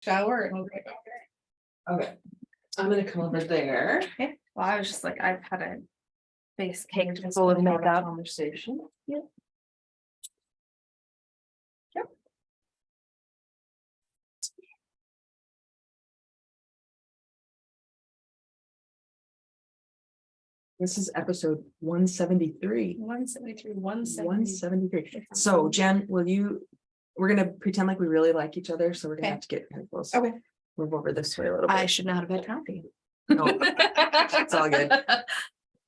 shower and we'll go back. Okay, I'm gonna come over there. Okay. Well, I was just like, I've had a face caked Just full of gonna have a makeup. Conversation. Yep. Yep. This is episode 173. 173, 173. So Jen, we're gonna pretend like we really like each other, so we're gonna Okay. have to get kind of close. Okay. Move over this way a little bit. I should not have had coffee. No, it's all good.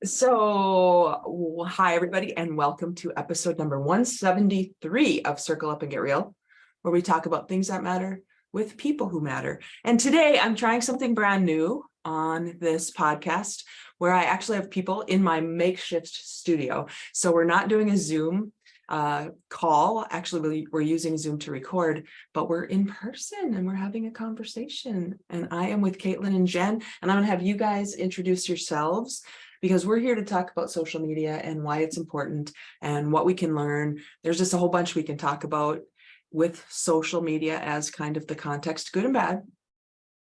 So, hi everybody, and welcome to episode number 173 of Circle Up and Get Real, where we talk about things that matter with people who matter. And today I'm trying something brand new on this podcast, where I actually have people in my makeshift studio. So we're not doing a Zoom call. Actually, we're using Zoom to record, but we're in person and we're having a conversation. And I am with Kaitlin and Jenn, and I'm gonna have you guys introduce yourselves, because we're here to talk about social media and why it's important and what we can learn. There's just a whole bunch we can talk about with social media as kind of the context, good and bad,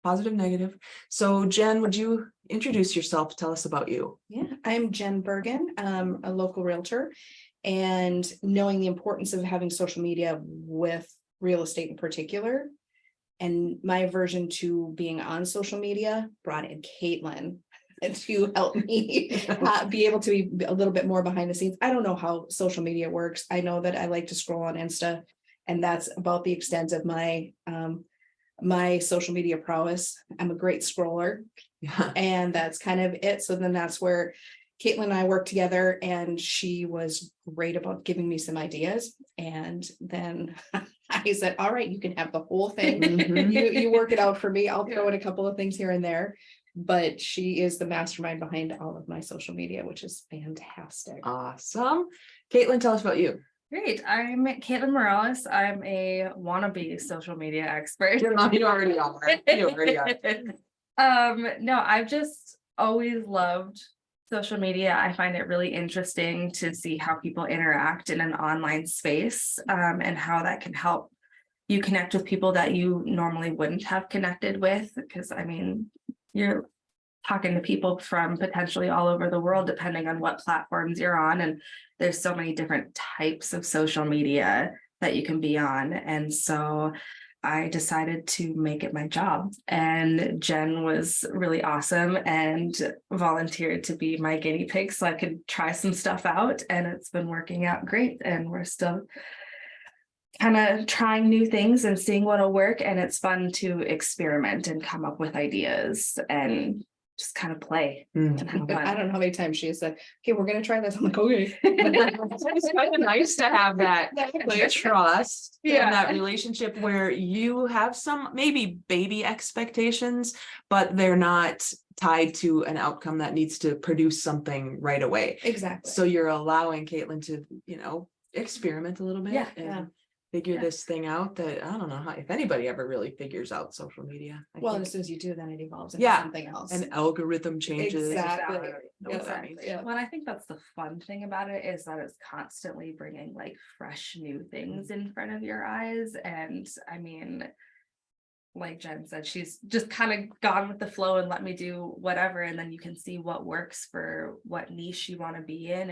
positive, negative. So Jenn, would you introduce yourself? Tell us about you. Yeah, I'm Jenn Bergen, a local realtor, and knowing the importance of having social media with real estate in particular, and my aversion to being on social media brought in Kaitlin to help me be able to be a little bit more behind the scenes. I don't know how social media works. I know that I like to scroll on Insta, and that's about the extent of my my social media prowess. I'm a great scroller, and that's kind of it. So then that's where Kaitlin and I worked together, and she was great about giving me some ideas. And then I said, all right, you can have the whole thing. You work it out for me. I'll throw in a couple of things here and there. But she is the mastermind behind all of my social media, which is fantastic. Awesome. Kaitlin, tell us about you. Great. I'm Kaitlin Morales. I'm a wannabe social media expert. You already are. You already are. No, I've just always loved social media. I find it really interesting to see how people interact in an online space, and how that can help you connect with people that you normally wouldn't have connected with. Because I mean, you're talking to people from potentially all over the world, depending on what platforms you're on. And there's so many different types of social media that you can be on. And so I decided to make it my job. And Jenn was really awesome and volunteered to be my guinea pig so I could try some stuff out. And it's been working out great. And we're still kind of trying new things and seeing what'll work. And it's fun to experiment and come up with ideas and just kind of play. And have fun. I don't know how many times she said, okay, we're going to try this. I'm like, okay. It's kind of nice to have that trust and Yeah. that relationship where you have some maybe baby expectations, but they're not tied to an outcome that needs to produce something right away. Exactly. So you're allowing Kaitlin to, experiment a little bit Yeah, and yeah. figure Yeah. this thing out that I don't know how, if anybody ever really figures out social media. I Well, and think as soon as you do, then it evolves into Yeah. something else. an algorithm changes. Exactly. I don't know what that means. Yeah. Well, I think that's the fun thing about it is that it's constantly bringing like fresh new things in front of your eyes. And I mean, like Jenn said, she's just kind of gone with the flow and let me do whatever. And then you can see what works for what niche you want to be in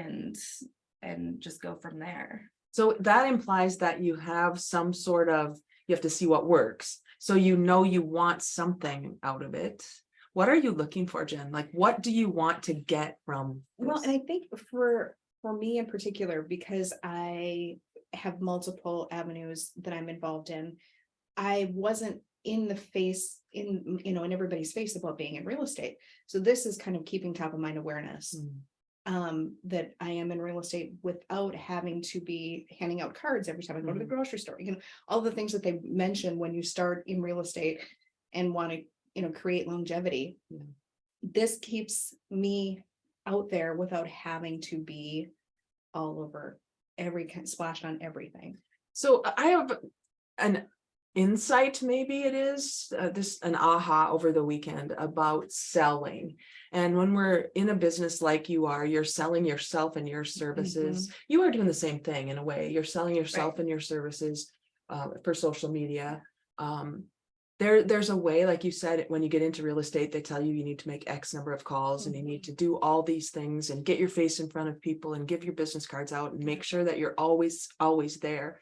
and just go from there. So that implies that you have some sort of, you have to see what works. So you want something out of it. What are you looking for, Jenn? Like, what do you want to get from this? Well, and I think for me in particular, because I have multiple avenues that I'm involved in, I wasn't in everybody's face about being in real estate. So this is kind of keeping top of mind awareness. That I am in real estate without having to be handing out cards every time I go to the grocery store. All the things that they mention when you start in real estate and want to, create longevity. Yeah. This keeps me out there without having to be all over splashed on everything. So I have an insight, maybe it is an aha over the weekend about selling. And when we're in a business like you are, you're selling yourself and your services. You are doing the same thing in a way. You're selling yourself and your services for social media. there's a way, like you said, when you get into real estate, they tell you you need to make X number of calls and you need to do all these things and get your face in front of people and give your business cards out and make sure that you're always there.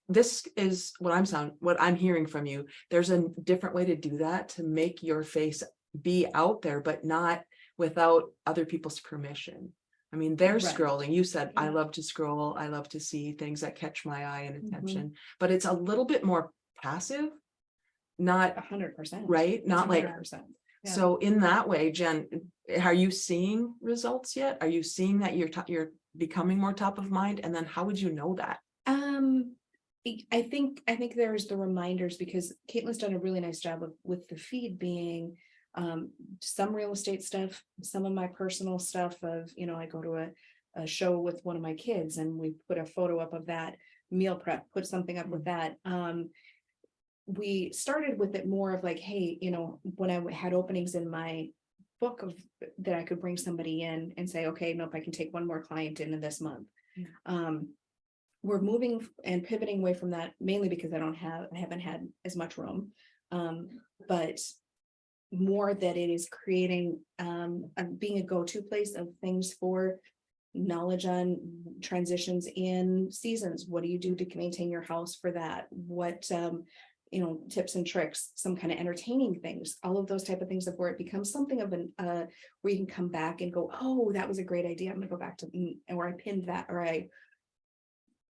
This is what I'm hearing from you. There's a different way to do that, to make your face be out there, but not without other people's permission. I mean, they're Right. scrolling. You said, I Yeah. love to scroll. I love to see things that catch my eye and Mhm. attention, but it's a little bit more passive, not 100%. right. Not like, 100%. Yeah. so in that way, Jen, are you seeing results yet? Are you seeing that you're becoming more top of mind? And then how would you know that? I think there's the reminders, because Caitlin's done a really nice job with the feed being some real estate stuff, some of my personal stuff of, I go to a show with one of my kids and we put a photo up of that meal prep, put something up with that. We started with it more of like, hey, when I had openings in my book of that, I could bring somebody in and say, okay, nope, I can take one more client in this month. We're moving and pivoting away from that, mainly because I haven't had as much room, but more that it is creating being a go-to place of things for knowledge on transitions in seasons. What do you do to maintain your house for that? What tips and tricks, some kind of entertaining things, all of those type of things, of where it becomes something of an where you can come back and go, oh, that was a great idea, I'm gonna go back to, and where I pinned that, or I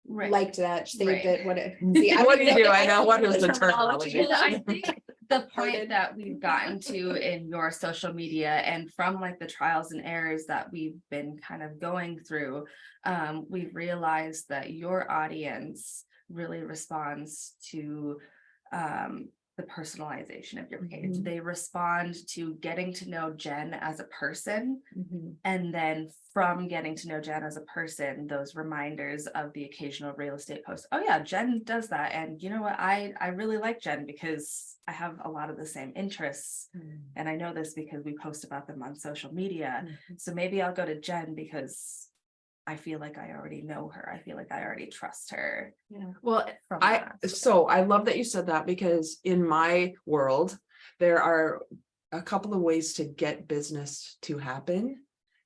liked that, saved it. What do you do? I know, what is the terminology? Well, I think the point that we've gotten to in your social media, and from like the trials and errors that we've been kind of going through, we've realized that your audience really responds to the personalization of your page. They respond to getting to know Jenn as a person. And then from getting to know Jenn as a person, those reminders of the occasional real estate post. Oh yeah, Jenn does that. And you know what? I really like Jenn because I have a lot of the same interests. And I know this because we post about them on social media. So maybe I'll go to Jenn because I feel like I already know her. I feel like I already trust her. Yeah. Well, From I love that you said that, because in my world, there are a couple of ways to get business to happen.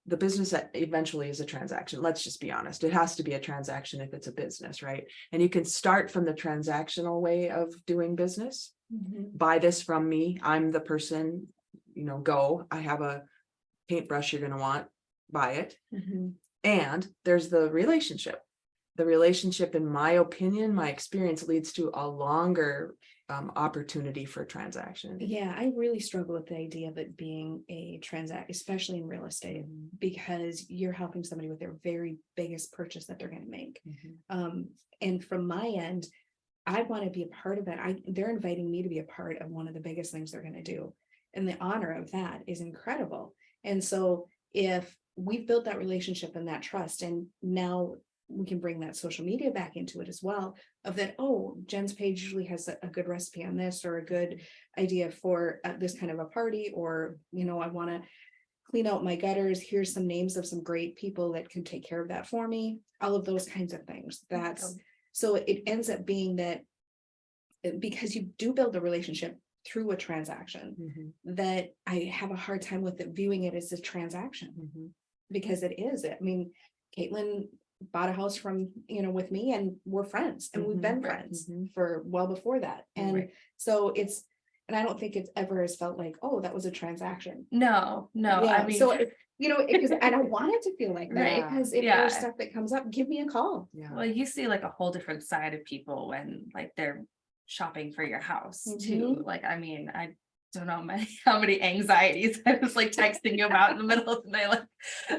The business that eventually is a transaction. Let's just be honest. It has to be a transaction if it's a business, right? And you can start from the transactional way of doing business. Buy this from me. I'm the person, go. I have a paintbrush you're going to want. Buy it. And there's the relationship. The relationship, in my opinion, my experience, leads to a longer opportunity for transaction. Yeah, I really struggle with the idea of it being a transaction, especially in real estate, because you're helping somebody with their very biggest purchase that they're going to make. And from my end, I want to be a part of that. They're inviting me to be a part of one of the biggest things they're going to do. And the honor of that is incredible. And so if we've built that relationship and that trust, and now we can bring that social media back into it as well, of that, oh, Jenn's page usually has a good recipe on this, or a good idea for this kind of a party, or, I want to clean out my gutters. Here's some names of some great people that can take care of that for me. All of those kinds of things. So it ends up being that, because you do build a relationship through a transaction, that I have a hard time with it, viewing it as a transaction, because it is. I mean, Kaitlin bought a house from, with me, and we're friends, and we've been friends for well before that. And so and I don't think it's ever has felt like, oh, that was a transaction. No, I mean, so because and I want it to feel like that, because if there's stuff that comes up, give me a call. Well, you see like a whole different side of people when like they're shopping for your house too. Like, I mean, I don't know how many anxieties I was like texting you about in the middle of the night, like,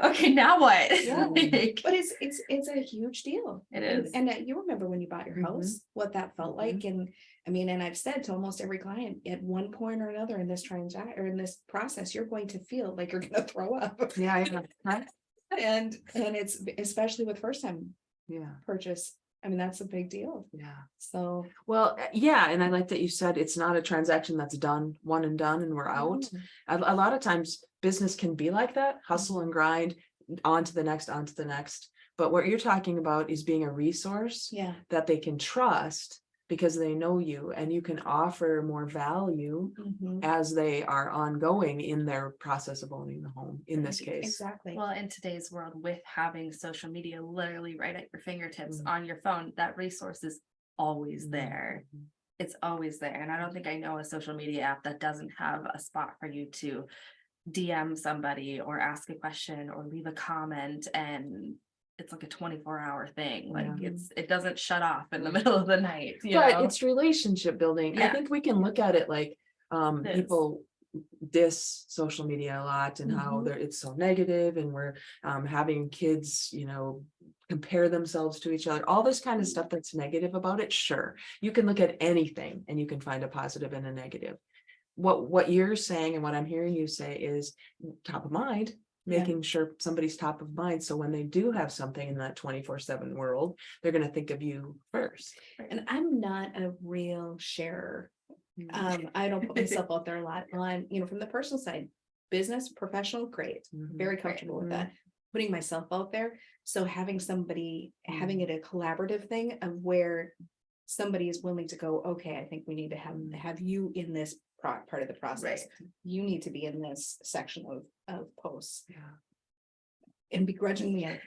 okay, now what? But it's a huge deal. It is. And you remember when you bought your house, what that felt like. And I mean, and I've said to almost every client, at one point or another in this transaction or in this process, you're going to feel like you're going to throw up. And it's especially with first time purchase. I mean, that's a big deal. So, well, and I like that you said it's not a transaction that's done, one and done, and we're out. A lot of times business can be like that, hustle and grind, on to the next. But what you're talking about is being a resource that they can trust, because they know you, and you can offer more value Mhm. as they are ongoing in their process of owning the home, in this case. Exactly. Well, in today's world, with having social media literally right at your fingertips Mm. on your phone, that resource is always there. Mhm. It's always there. And I don't think I know a social media app that doesn't have a spot for you to DM somebody or ask a question or leave a comment, and it's like a 24-hour thing. Like Yeah. it doesn't shut off in the Right. middle of the night, you But know? it's relationship building. I Yeah. think we can look at it like, It is. people diss social media a lot, and how Mhm. it's so negative, and we're having kids, compare themselves to each other, all this kind of stuff that's negative about it. Sure, you can look at anything and you can find a positive and a negative. What you're saying and what I'm hearing you say is top of mind, Yeah. making sure somebody's top of mind, so when they do have something in that 24/7 world, they're going to think of you first. And I'm not a real sharer. I don't put myself out there a lot on, from the personal side, business, professional, great, Mhm. very comfortable with that. Putting myself out there. So having having it a collaborative thing of where somebody is willing to go, okay, I think we need to have you in this part of the process. Right. You need to be in this section of posts. Yeah. And begrudgingly, It's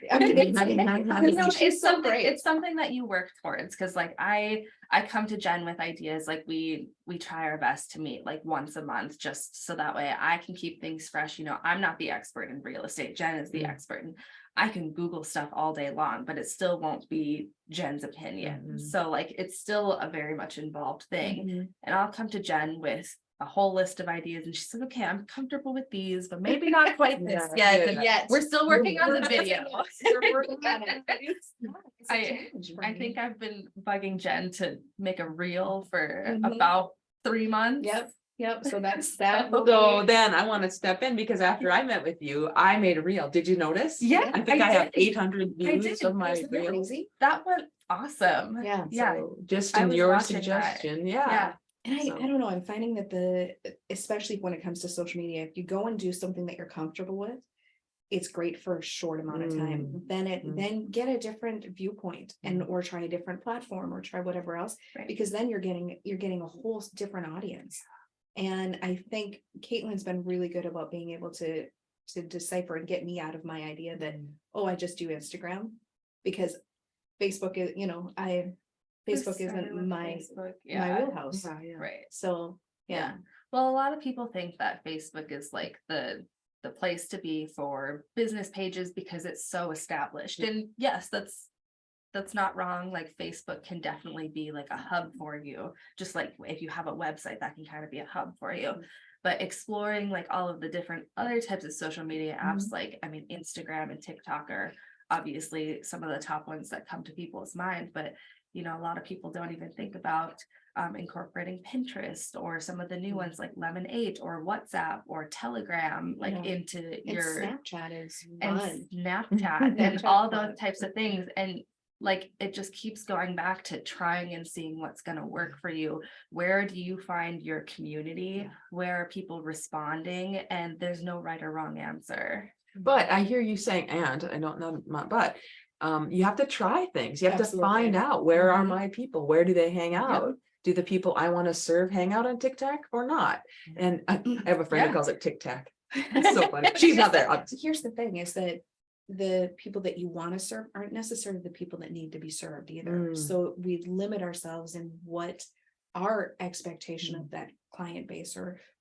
something that you work towards, because like I come to Jen with ideas. Like we try our best to meet like once a month, just so that way I can keep things fresh. I'm not the expert in real estate. Jen is the Mm. expert, and I can Google stuff all day long, but it still won't be Jen's opinion. Mhm. So like it's still a very much involved thing. Mhm. And I'll come to Jen with a whole list of ideas, and she said, okay, I'm comfortable with these, but maybe not quite this Yeah, yet. yeah, And Yet. we're still working on the video. We're working on it. It's a I- challenge for I me. think I've been bugging Jen to make a reel for Mhm. about 3 months. Yep, so that's that. will So be- then I want to step in, because after I met with you, I made a reel. Did you notice? Yeah, I think I have did. 800 views did. of my Isn't that reel. crazy? That went awesome. Yeah. Yeah. So just I in was your watching that. suggestion, yeah. Yeah. And So- I don't know, I'm finding that especially when it comes to social media, if you go and do something that you're comfortable with, it's great for a short amount of time. Then get a different viewpoint or try a different platform or try whatever else, Right. because then you're getting a whole different audience. And I think Kaitlin's been really good about being able to decipher and get me out of my idea that, I just do Instagram, because Facebook is, Facebook isn't my wheelhouse. Yeah. Right. So yeah. Well, a lot of people think that Facebook is like the place to be for business pages because it's so established. And yes, that's not wrong. Like Facebook can definitely be like a hub for you. Just like if you have a website, that can kind of be a hub for you. But exploring like all of the different other types of social media apps, like, I mean, Instagram and TikTok are obviously some of the top ones that come to people's mind, but a lot of people don't even think about incorporating Pinterest or some of the new ones like Lemon8 or WhatsApp or Telegram, like into And your Snapchat is and fun. Snapchat and Snapchat's all fun. those types of things. And like it just keeps going back to trying and seeing what's going to work for you. Where do you find your community? Where are people responding? And there's no right or wrong answer. But I hear you saying, and I don't know, but you have to try things. You have Absolutely. to find out, where are Mhm. my people? Where do they hang out? Do the people I want to serve hang out on TikTok or not? And I have a friend Yeah. who calls it Tic Tac. It's so funny. She's not there. Here's the thing is that the people that you want to serve aren't necessarily the people that need to be served either. So we limit ourselves in what our expectation of that client base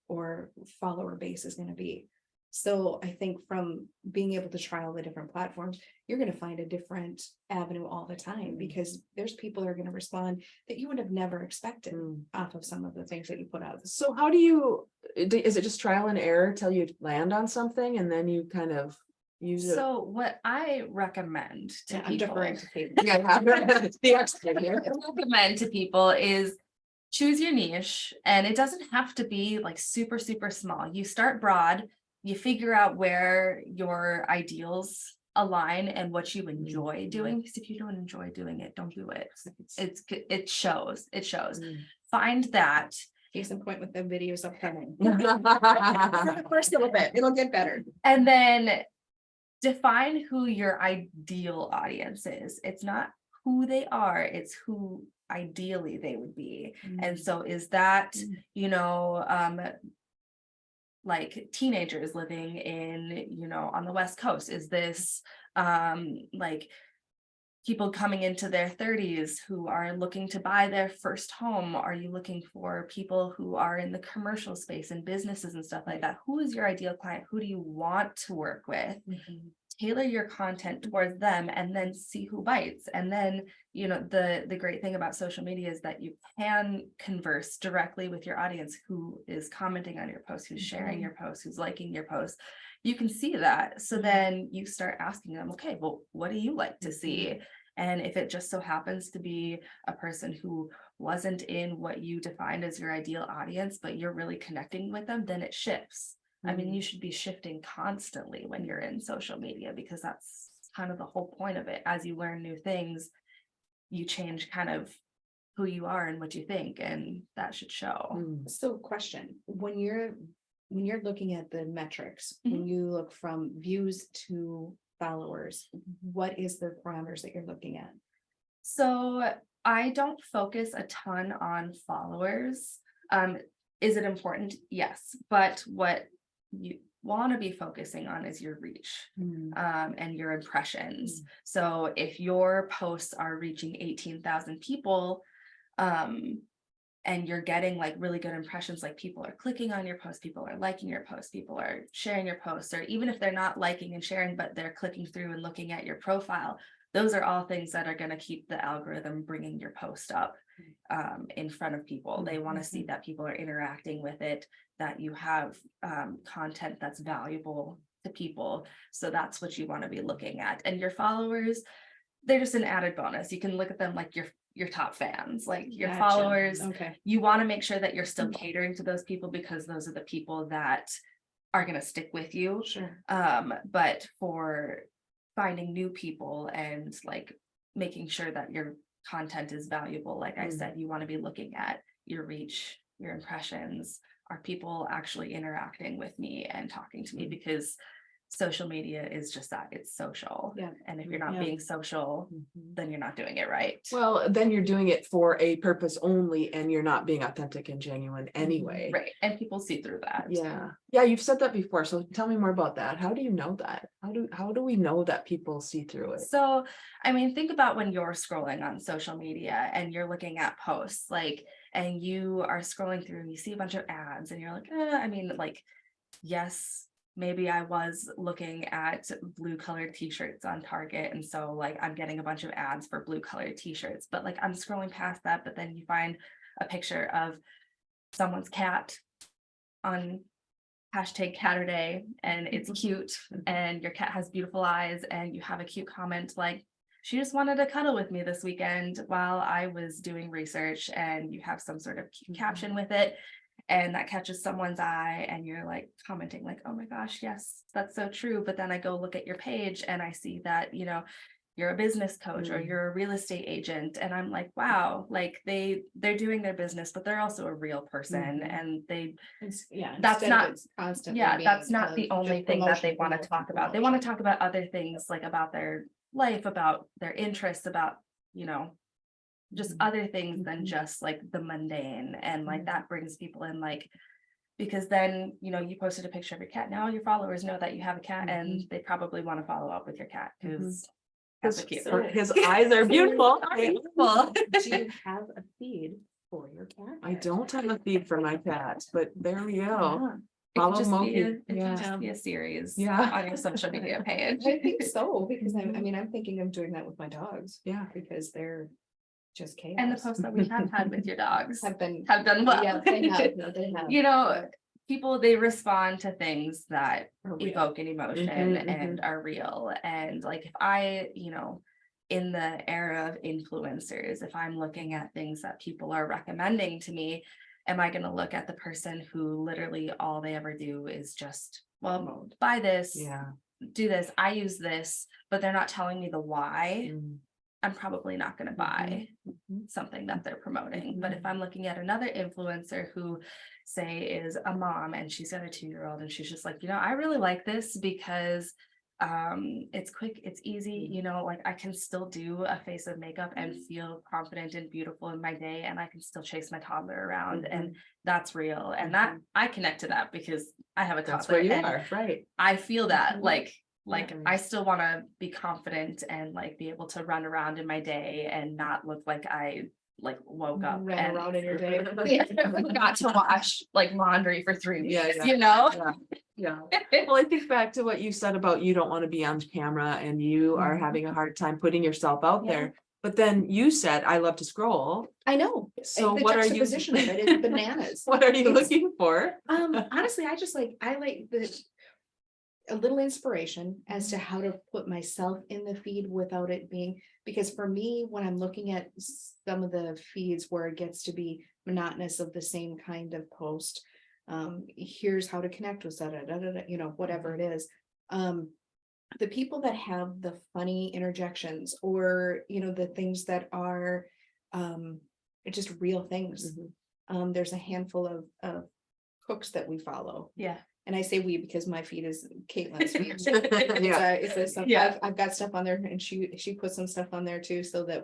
or follower base is going to be. So I think from being able to try all the different platforms, you're going to find a different avenue all the time, because there's people that are going to respond that you would have never expected off of some of the things that you put out. So how do you, is it just trial and error till you land on something and then you kind of use it? So what I recommend to I'm people, deferring to Kate. The expert here. recommend to people is choose your niche, and it doesn't have to be like super, super small. You start broad, you figure out where your ideals align and what you enjoy doing. Because if you don't enjoy doing it, don't do it. It shows. Find that. Case in point with the videos upcoming. For the first little bit, it'll get better. And then define who your ideal audience is. It's not who they are, it's who ideally they would be. Mm. And so is that, you know, like teenagers living in, you know, on the West Coast? Is this like people coming into their 30s who are looking to buy their first home? Are you looking for people who are in the commercial space and businesses and stuff like that? Who is your ideal client? Who do you want to work with? Mhm. Tailor your content towards them and then see who bites. And then, you know, the great thing about social media is that you can converse directly with your audience, who is commenting on your post, who's sharing your post, who's liking your post. You can see that. So then you start asking them, okay, well, what do you like to see? And if it just so happens to be a person who wasn't in what you defined as your ideal audience, but you're really connecting with them, then it shifts. I mean, you should be shifting constantly when you're in social media, because that's kind of the whole point of it. As you learn new things, you change kind of who you are and what you think, and that should show. So question, when you're looking at the metrics, when you look from views to followers, what is the parameters that you're looking at? So I don't focus a ton on followers. Is it important? Yes. But what you want to be focusing on is your reach and your impressions. So if your posts are reaching 18,000 people, and you're getting like really good impressions, like people are clicking on your post, people are liking your post, people are sharing your posts, or even if they're not liking and sharing, but they're clicking through and looking at your profile, those are all things that are going to keep the algorithm bringing your post up in front of people. They want to see that people are interacting with it, that you have content that's valuable to people. So that's what you want to be looking at. And your followers, they're just an added bonus. You can look at them like your top fans, like your Gotcha. followers. Okay. You want to make sure that you're still catering to those people, because those are the people that are going to stick with you. Sure. But for finding new people and like making sure that your content is valuable, like I said, you want to be looking at your reach, your impressions. Are people actually interacting with me and talking to me? Because social media is just that, it's social. Yeah. And if you're not being social, then you're not doing it right. Well, then you're doing it for a purpose only, and you're not being authentic and genuine anyway. Right. And people see through that. Yeah. Yeah, you've said that before. So tell me more about that. How do you know that? How do we know that people see through it? So, I mean, think about when you're scrolling on social media and you're looking at posts, like, and you are scrolling through and you see a bunch of ads and you're like, I mean, like, yes, maybe I was looking at blue colored t-shirts on Target. And so like, I'm getting a bunch of ads for blue colored t-shirts, but like, I'm scrolling past that, but then you find a picture of someone's cat on #Catterday, and it's cute, and your cat has beautiful eyes, and you have a cute comment like, she just wanted to cuddle with me this weekend while I was doing research, and you have some sort of cute caption with it, and that catches someone's eye, and you're like commenting like, oh my gosh, yes, that's so true. But then I go look at your page and I see that, you know, you're a business coach or you're a real estate agent, and I'm like, wow, like they're doing their business, but they're also a real person, and that's not constantly. that's not the only thing that they want to talk about. They want to talk about other things, like about their life, about their interests, about, you know, just other things than just like the mundane. And like that brings people in, like, because then, you know, you posted a picture of your cat, now your followers know that you have a cat, and they probably want to follow up with your cat because his eyes are beautiful. Do you have a feed for your cat? I don't have a feed for my cat, but there we go. Yeah. Follow It could Moki. just be a series Yeah. on your social media page. I think so, because I mean, I'm thinking of doing that with my dogs. Yeah. Because they're just chaos. And the posts that we have had with your dogs have done well. Yeah, they have. No, they have. You know, people, they respond to things that Are real. evoke an emotion and are real. And like, if I, you know, in the era of influencers, if I'm looking at things that people are recommending to me, am I going to look at the person who literally all they ever do is just, well, buy this, do this, I use this, but they're not telling me the why? I'm probably not going to buy something that they're promoting. But if I'm looking at another influencer who, say, is a mom and she's got a 2-year-old, and she's just like, you know, I really like this because It's quick, it's easy, you know, like I can still do a face of makeup and feel confident and beautiful in my day, and I can still chase my toddler around, and that's real. And that I connect to that because I have a That's toddler where you and are, right? I feel that like Yeah. I still want to be confident and like be able to run around in my day and not look like I like woke up Ran and around in your day. forgot to wash like laundry for 3 weeks, Yeah. you know? Yeah. Well, I think back to what you said about you don't want to be on camera and you are Mhm. having a hard time putting yourself out Yeah. there. But then you said, I love to scroll. I know. So The what are you? juxtaposition of it is bananas. What are you It's- looking for? Honestly, I like a little inspiration as to how to put myself in the feed without it being, because for me, when I'm looking at some of the feeds where it gets to be monotonous of the same kind of post, here's how to connect with you know, whatever it is. The people that have the funny interjections or, you know, the things that are just real things. There's a handful of cooks that we follow. Yeah. And I say we because my feed is Caitlin's feed. Yeah. It's a stuff, Yeah. I've got stuff on there and she puts some stuff on there too, so that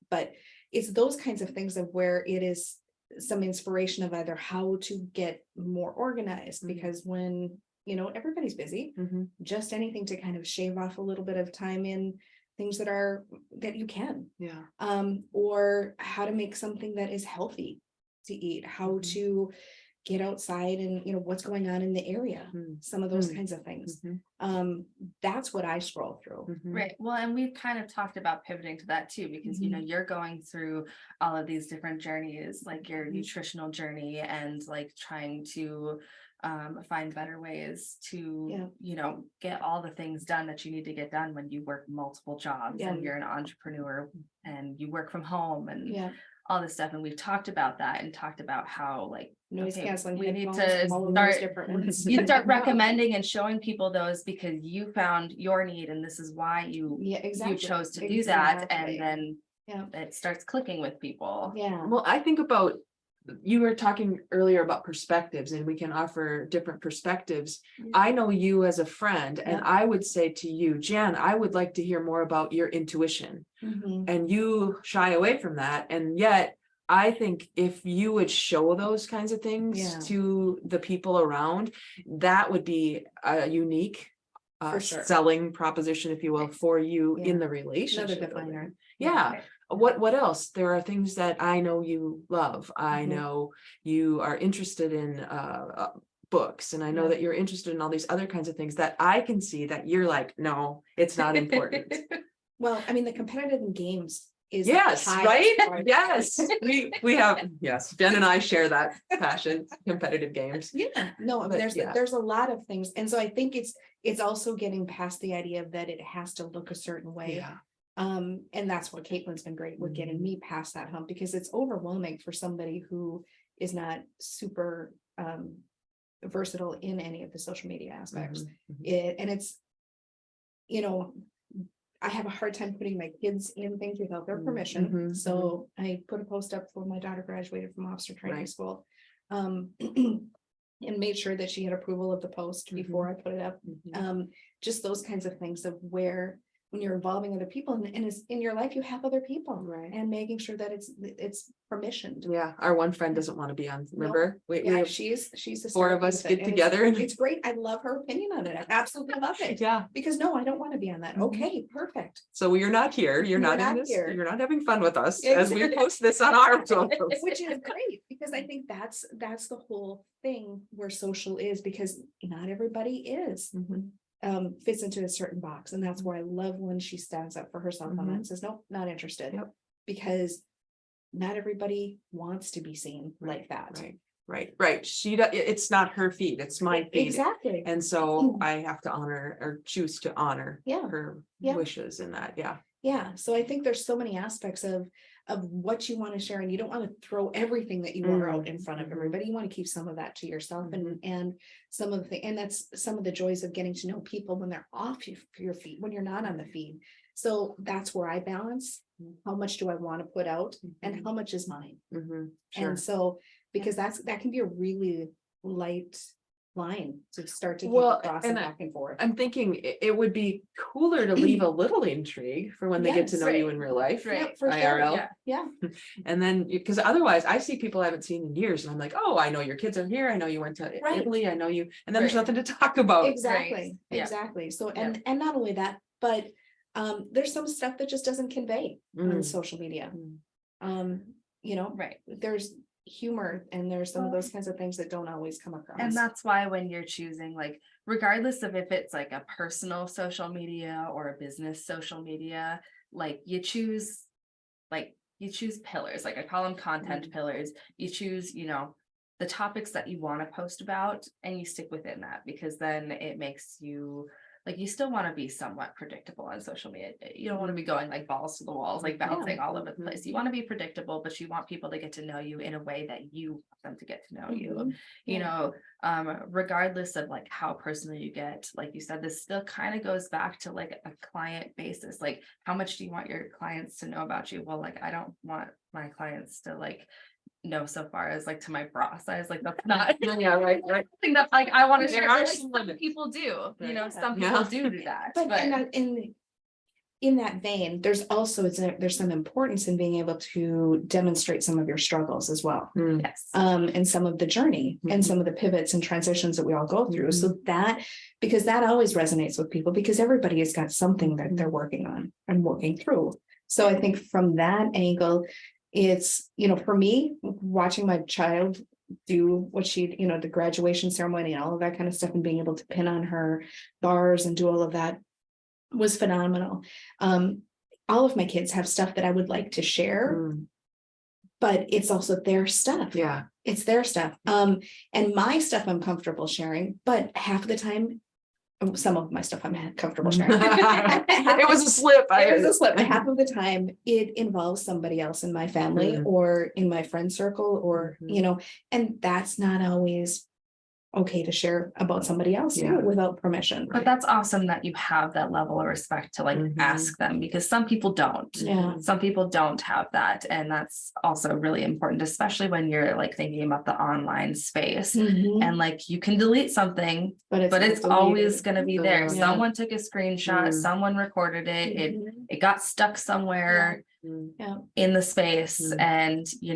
but it's those kinds of things of where it is some inspiration of either how to get more organized, because when, you know, everybody's busy, just anything to kind of shave off a little bit of time in things that you can, Yeah. or how to make something that is healthy to eat, how to get outside and, you know, what's going on in the area, some of those kinds of things. That's what I scroll through. Right. Well, and we've kind of talked about pivoting to that too, because you know, you're going through all of these different journeys, like your nutritional journey and like trying to find better ways to, you know, get all the things done that you need to get done when you work multiple jobs and you're an entrepreneur and you work from home and all this stuff. And we've talked about that and talked about how like Noise canceling we need headphones, to all of those start different ones. you start recommending and showing people those because you found your need and this is why you exactly. chose to do that, Exactly. and then it starts clicking with people. Well, I think about, you were talking earlier about perspectives and we can offer different perspectives. I know you as a friend and I would say to you, Jen, I would like to hear more about your intuition, and you shy away from that. And yet I think if you would show those kinds of things to the people around, that would be a unique selling proposition, if you will, for you in the relationship. Another definer. What else? There are things that I know you love. I know you are interested in books, and I know that you're interested in all these other kinds of things that I can see that you're like, no, it's not important. Well, I mean, the competitive in games is right? Yes, we have, Jen and I share that passion, competitive games. No, But, there's a lot of things, and so I think it's also getting past the idea of that it has to look a certain way. And that's what Caitlin's been great with getting me past that hump, because it's overwhelming for somebody who is not super versatile in any of the social media aspects. And it's, you know, I have a hard time putting my kids in things without their permission. So I put a post up for my daughter graduated from officer training school. And made sure that she had approval of the post before I put it up. Just those kinds of things of where when you're involving other people and it's in your life, you have other people, and making sure that it's permissioned. Our one friend doesn't want to be on, remember? We have she's four of us get together and it's great. I love her opinion on it. I absolutely love it. Because no, I don't want to be on that. Okay, perfect. So you're not here. You're not in this. You're not having fun with us as we post this on our socials. Which is great, because I think that's the whole thing where social is, because not everybody is fits into a certain box. And that's where I love when she stands up for herself on that and says, nope, not interested. Because not everybody wants to be seen like that. Right. It's not her feed, it's my feed. Exactly. And so I have to honor or choose to honor her wishes in that. So I think there's so many aspects of what you want to share, and you don't want to throw everything that you are out in front of everybody. You want to keep some of that to yourself, and some of the, and that's some of the joys of getting to know people when they're off your feed, when you're not on the feed. So that's where I balance how much do I want to put out and how much is mine. And so, because that can be a really light line to start to keep Well, it crossing back and forth. I'm thinking it would be cooler to leave a little intrigue for when they get to Yes. know you in real life. Right. Yeah, for sure. IRL. Yeah. Yeah, And then, because otherwise I see people I haven't seen in years and I'm like, oh, I know your kids are here. I know you went to Right. Italy. I know you. And then there's Right. nothing to talk about. exactly, Yeah. exactly. So, and not only that, but there's some stuff that just doesn't convey on Mm. social media. Mm. You know, Right. there's humor and there's some of those kinds of things that don't always come across. And that's why when you're choosing, like, regardless of if it's like a personal social media or a business social media, like you choose pillars, like I call them content pillars. You choose, the topics that you want to post about and you stick within that, because then it makes you like, you still want to be somewhat predictable on social media. You don't want to be going like balls to the walls, like bouncing all over the place. You want to be predictable, but you want people to get to know you in a way that you want them to get to know you. Mhm. Yeah. Regardless of like how personal you get, like you said, this still kind of goes back to like a client basis. Like, how much do you want your clients to know about you? Well, like, I don't want my clients to like know so far as like to my bra size. Like, that's not Yeah, right. something that like I want to There share. are Like, some some limits. people do, Right. some Yeah. people do that. But in that vein, there's also there's some importance in being able to demonstrate some of your struggles as well. Mm. Yes. And some of the journey and some of the pivots and transitions that we all go through. So because that always resonates with people, because everybody has got something that they're working on and working through. So I think from that angle, it's, for me, watching my child do what she, the graduation ceremony and all of that kind of stuff, and being able to pin on her bars and do all of that was phenomenal. All of my kids have stuff that I would like to share, Mm. but it's also their stuff. Yeah. It's their stuff. And my stuff I'm comfortable sharing, but half of the time, some of my stuff I'm comfortable sharing. It was a slip. It was a slip. Half of the time it involves somebody else in my family or in my friend circle, or, and that's not always okay to share about somebody else without permission. But that's awesome that you have that level of respect to like ask them, because some people don't. Yeah. Some people don't have that. And that's also really important, especially when you're like thinking about the online space. And like, you can delete something, but it's always going to be there. Yeah. Someone took a screenshot, someone recorded it, it got stuck somewhere in the space, and you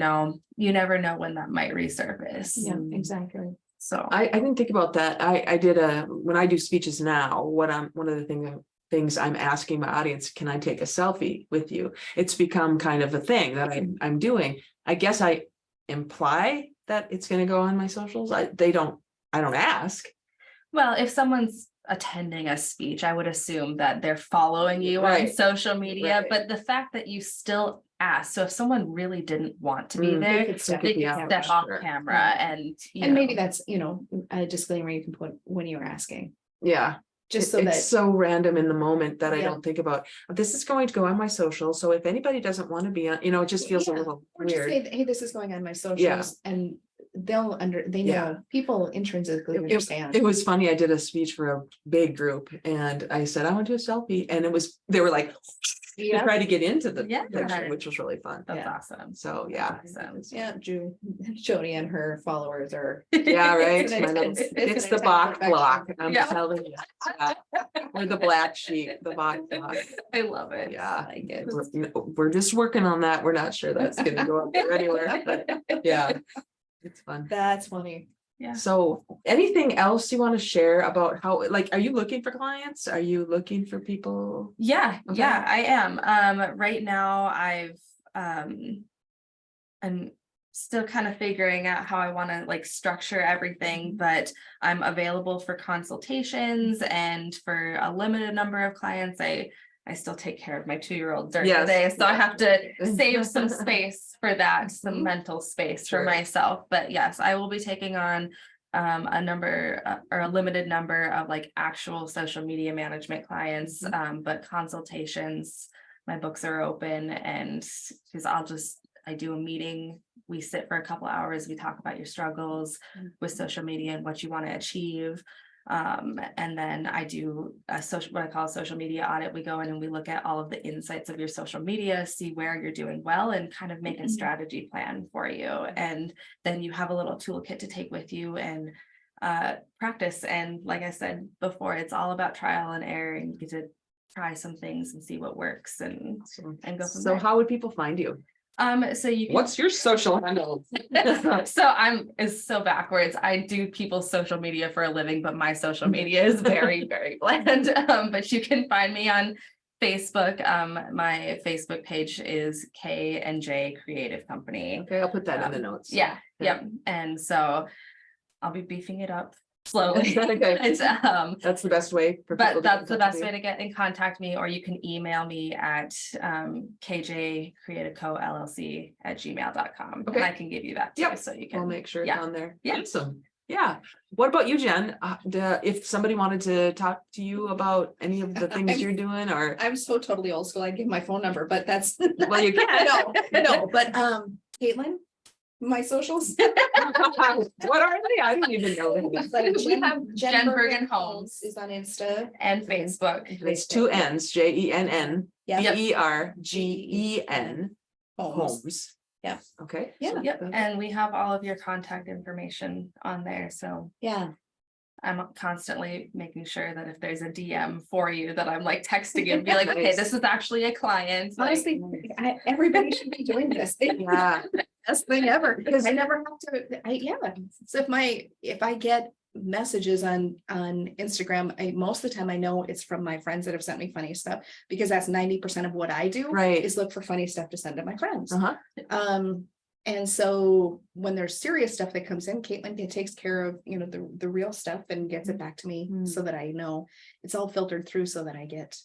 never know when that might resurface. Yeah, exactly. So I didn't think about that. I did when I do speeches now, one of the things I'm asking my audience, can I take a selfie with you? It's become kind of a thing that I'm doing. I guess I imply that it's going to go on my socials. I don't ask. Well, if someone's attending a speech, I would assume that they're following you on social media, but the fact that you still ask, so if someone really didn't want to be there, they could step off camera and maybe that's, a disclaimer you can put when you're asking. Yeah. Just so it's so random in the moment that I don't think about, this is going to go on my social. So if anybody doesn't want to be on, it just feels a little or weird. Just say, hey, this is going on my socials, and they know, people intrinsically understand. It was funny. I did a speech for a big group and I said, I want to do a selfie. And they were like, to try to get into the picture, which was really fun. That's awesome. So yeah. Jody and her followers are right. It's the Bach block. I'm telling you. We're the black sheep, the Bach block. I love it. Yeah. I like it. We're just working on that. We're not sure that's gonna go up there anywhere, but yeah, it's fun. That's funny. Yeah. So anything else you want to share about how, like, are you looking for clients? Are you looking for people? Yeah, I am. Right now I'm still kind of figuring out how I want to like structure everything, but I'm available for consultations, and for a limited number of clients, I still take care of my 2-year-old during the day. So I have to save some space for that, some mental space for myself. But yes, I will be taking on a number or a limited number of like actual social media management clients, but consultations, my books are open, and because I do a meeting, we sit for a couple hours, we talk about your struggles with social media and what you want to achieve. And then I do what I call a social media audit. We go in and we look at all of the insights of your social media, see where you're doing well, and kind of make a strategy plan for you. And then you have a little toolkit to take with you. And practice. And like I said before, it's all about trial and error, and you get to try some things and see what works and go from So there. how would people find you? So you can, What's your social handle? so it's so backwards. I do people's social media for a living, but my social media is very, very bland. But you can find me on Facebook. My Facebook page is K&J Creative Company. Okay, I'll put that in the notes. Yeah, Okay. yep. And so I'll be beefing it up slowly. Okay. But, That's the best way for people but to that's the contact best you. way to get in contact me, or you can email me at kjcreativecollc@gmail.com. Okay. And I can give you that too. Yep. So you can I'll make sure it's yeah. on there. Yeah. Awesome. Yeah. What about you, Jen? If somebody wanted to talk to you about any of the things you're doing, or I'm so totally old school. I'd give my phone number, but that's. well, you can. No, but Kaitlin, my socials. What are they? I don't even know. We have Jenn Bergen Homes. is on Insta. and Facebook. It's two N's, Jenn, Yeah. Bergen Homes. Homes. Yeah. Okay. Yeah. Yep. And we have all of your contact information on there. So Yeah. I'm constantly making sure that if there's a DM for you, that I'm like texting you and be like, okay, Nice. this is actually a client. Like, Honestly, everybody should be doing this. Yeah. Best thing ever, because I never have to, so if I get messages on Instagram, most of the time I know it's from my friends that have sent me funny stuff, because that's 90% of what I do. Right. Is look for funny stuff to send to my friends. Uh-huh. And so when there's serious stuff that comes in, Kaitlin takes care of, the real stuff and gets it back to me so that I know it's all filtered through, so that I get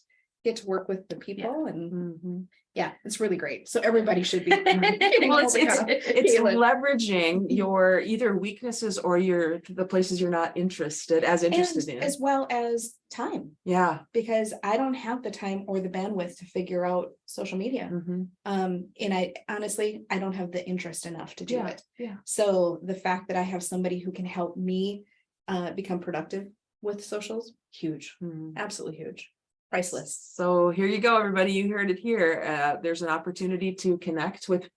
to work with the people. And Mhm. yeah, it's really great. So everybody should be. Well, it's Kaitlin. leveraging your either weaknesses or the places you're not interested And in. as well as time, Yeah. because I don't have the time or the bandwidth to figure out social media. Mhm. And I honestly don't have the interest enough to do Yeah. it. Yeah. So the fact that I have somebody who can help me become productive with socials, huge, Mhm. absolutely huge, priceless. So here you go, everybody. You heard it here. There's an opportunity to connect with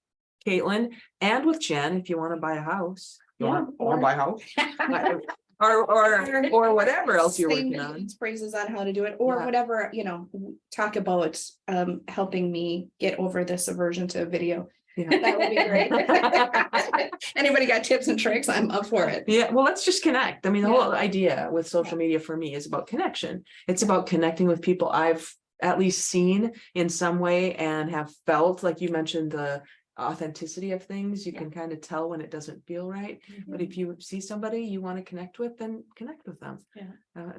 Kaitlin and with Jen if you want to buy a house. You Yeah, want to buy a house? or whatever else you're Sing working on. praises on how to do it, or Yeah. whatever, talk about helping me get over this aversion to video. Yeah. That would be great. Anybody got tips and tricks? I'm up for it. Yeah, well, let's just connect. I mean, the Yeah. whole idea with social media for me is about connection. It's about connecting with people I've at least seen in some way and have felt, like you mentioned, the authenticity of things. You Yeah. can kind of tell when it doesn't feel right. But if you see somebody you want to connect with, then connect with them. Yeah.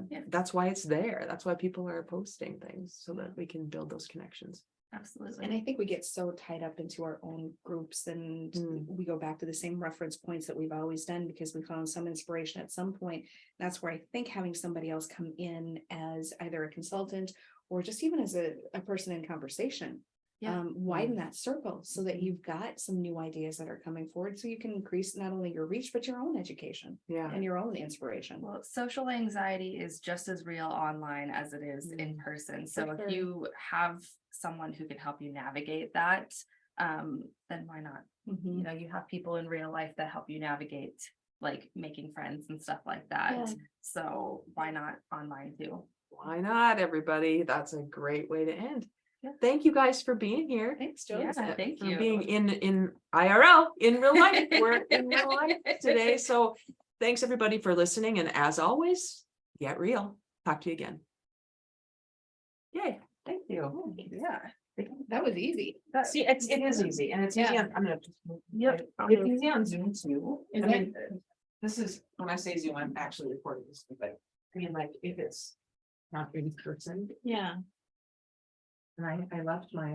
Yeah. That's why it's there. That's why people are posting things, so that we can build those connections. Absolutely. And I think we get so tied up into our own groups, and we go back to the same reference points that we've always done, because we found some inspiration at some point. That's where I think having somebody else come in as either a consultant or just even as a person in conversation, widen that circle, so that you've got some new ideas that are coming forward, so you can increase not only your reach, but your own education Yeah. and your own inspiration. Well, social anxiety is just as real online as it is in person. So For if sure. you have someone who can help you navigate that, then why not? Mhm. You have people in real life that help you navigate, like making friends and stuff like that. Yeah. So why not online too? Why not, everybody? That's a great way to end. Yeah. Thank you guys for being here. Thanks, Joe. Yeah, thank For you. being in IRL, in real life. We're in real life today. So thanks everybody for listening. And as always, get real. Talk to you again. Yay. Thank you. Yeah. That was easy. See, it is easy, and it's easy. Yeah. I'm gonna. Yep. It's easy on Zoom too. Is I mean, this is, when I say Zoom, I'm actually recording this, but I mean, like, if it's not in person. Yeah. And I left my